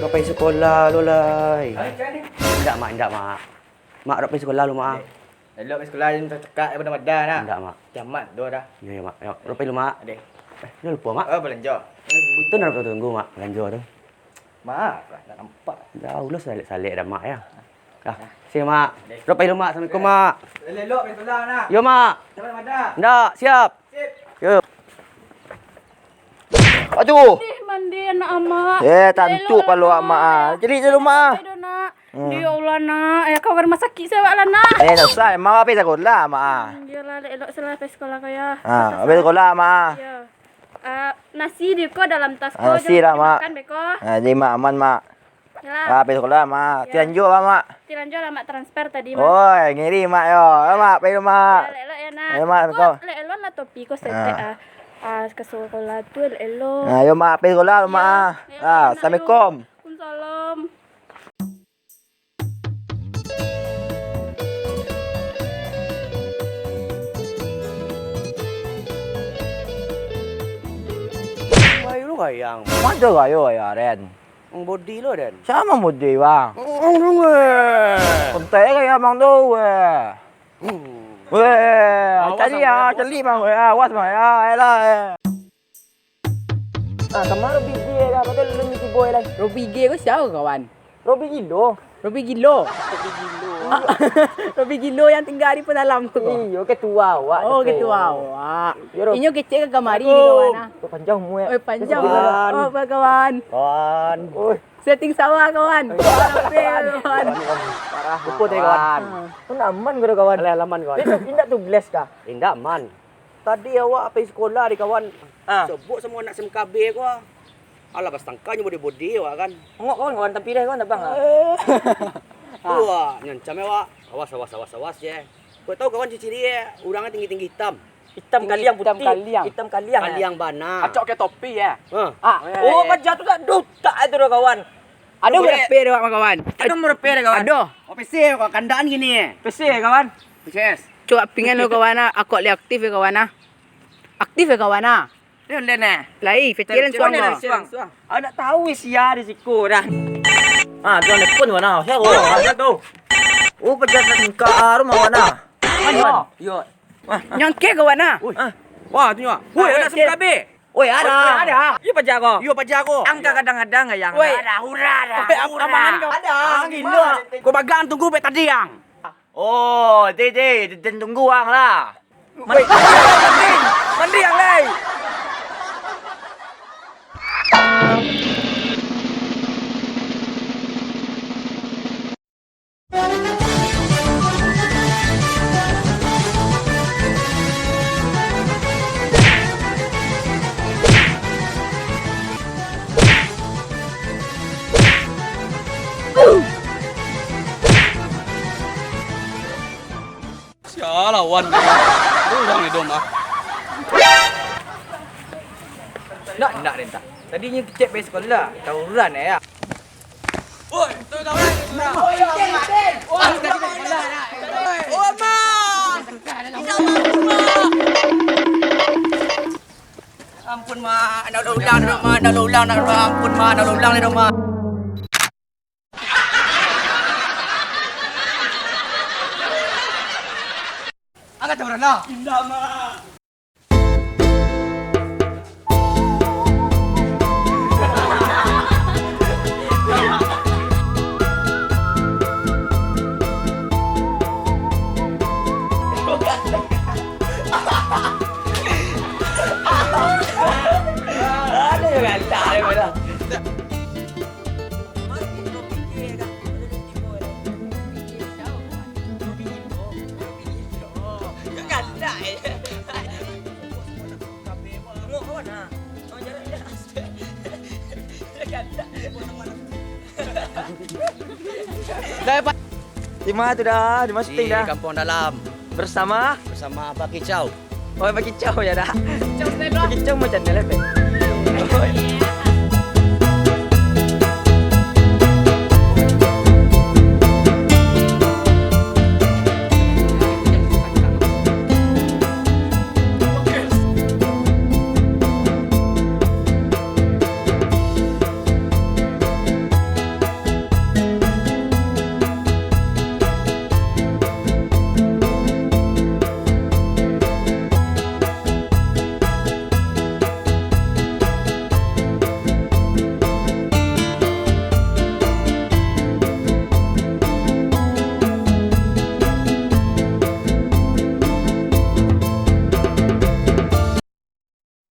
Dah pergi sekolah lu lai. Macam ni. Enggak mak. Mak dah pergi sekolah lu mak. Elok pergi sekolah ni cakap daripada Madan nak. Enggak mak. Jamat tu dah. Ya mak. Ya, dah pergi lu mak. Adik. Dah lupa mak. Oh, belanja. Betul nak tunggu mak belanja tu. Maaf lah, tak nampak. Dah ulas salik dah mak ya. Dah. See mak. Dah pergi lu mak. Assalamualaikum mak. Elok pergi sekolah nak. Yo mak. Daripada Madan. Ndak, siap. Sip. Yo. Aduh. Mandi anak amak. Tantuk kalau mak ah. Jadi je mak. Dia Allah nak. Kau kan rumah sakit saya lah nak. Tak usah. Mak pergi sekolah mak ah. Yalah, elok salah pergi sekolah kaya. Pergi sekolah mak. Ya. Nasi di ko dalam tas ko. Nasi dah mak. Makan beko. Jadi mak aman mak. Yalah. Pergi sekolah mak. Ya. Tilanjur mak. Tilanjur lah mak transfer tadi mak. Oi, ngiri mak yo. Mak pergi mak. Elok ya nak. Ya mak kau. Elok lah topi ko setek ke sekolah tu elok. Yo mak pergi sekolah mak. Assalamualaikum. Waalaikumsalam. Bayu lu kayang. Mana kayo ya Ren? Ang body lu Den. Sama body bang. Kontek kaya bang tu weh. Cari bang weh. Awas bang ya. Elah. Kemana Robi G dah? Betul lu ni boy lah. Robi G kau siapa kawan? Robi Gilo. Robi Gilo. Robi Gilo yang tinggal di pedalam tu. Iyo ketua awak. Oh ketua awak. Yo, Inyo kecil ke kamari ni kawan ah. Panjang mu ya. Oh panjang. Oh apa kawan? Kawan. Oi. Setting sawah kawan. Kawan. Parah. Lupa tadi kawan. Kau nak aman ke kawan? Alaman kawan. Indak tu bless kah? Indak aman. Tadi awak pergi sekolah di kawan. Sebut semua nak SMKB ku. Alah pas tangkanya body-body awak kan. Ngok kawan tapi dah kawan tak bang. Tua, nyancam awak. Awas je. Kau tahu kawan ciri-ciri urangnya tinggi-tinggi hitam. Hitam kaliang putih. Hitam kaliang. Kaliang bana. Acok ke topi ya. Oh, kerja tu tak duta itu dah kawan. Ada berapa dah kawan? Ada berapa dah kawan? Ada. Oh, PC kau kandaan gini. PC kawan. PS. Coba pinggan lo kawan ah. Aku lihat aktif ya kawan ah. Aktif ya kawan ah. Dia lena. Lai, fikiran suang kau. Nak tahu sia di siku dah. Dia nak pun mana? Saya ada tu. Oh, pejabat muka rumah mana? Mana? Yo. Yang ke kawan ah. Wah, tu nyak. Woi, ada SMKB. Oi, ada. Iya pajak ko. Yo pajak ko. Angka kadang-kadang yang Ada, hura dah. Amangan kau. Ada. Gila. Kau bagang tunggu bet tadi yang. Oh, Dede, tunggu ang lah. Mandi yang lai. lawan. Ulang ni dom ah. Nak rentak. Tadinya kecek pergi sekolah. Tawuran ya. Oi, tu kawan. Oi, ten. Oi, sekolah nak. Oh, ma. Ampun mak, nak ulang dah mak, nak ulang ampun mak, nak ulang dah mak. Angkat tawuran lah. Indah mak. Di mana tu dah? Di mana syuting dah? Di kampung dalam Bersama bersama Abah Kicau. Oh, bagi Chow ya dah. Bagi Chow macam mana lah?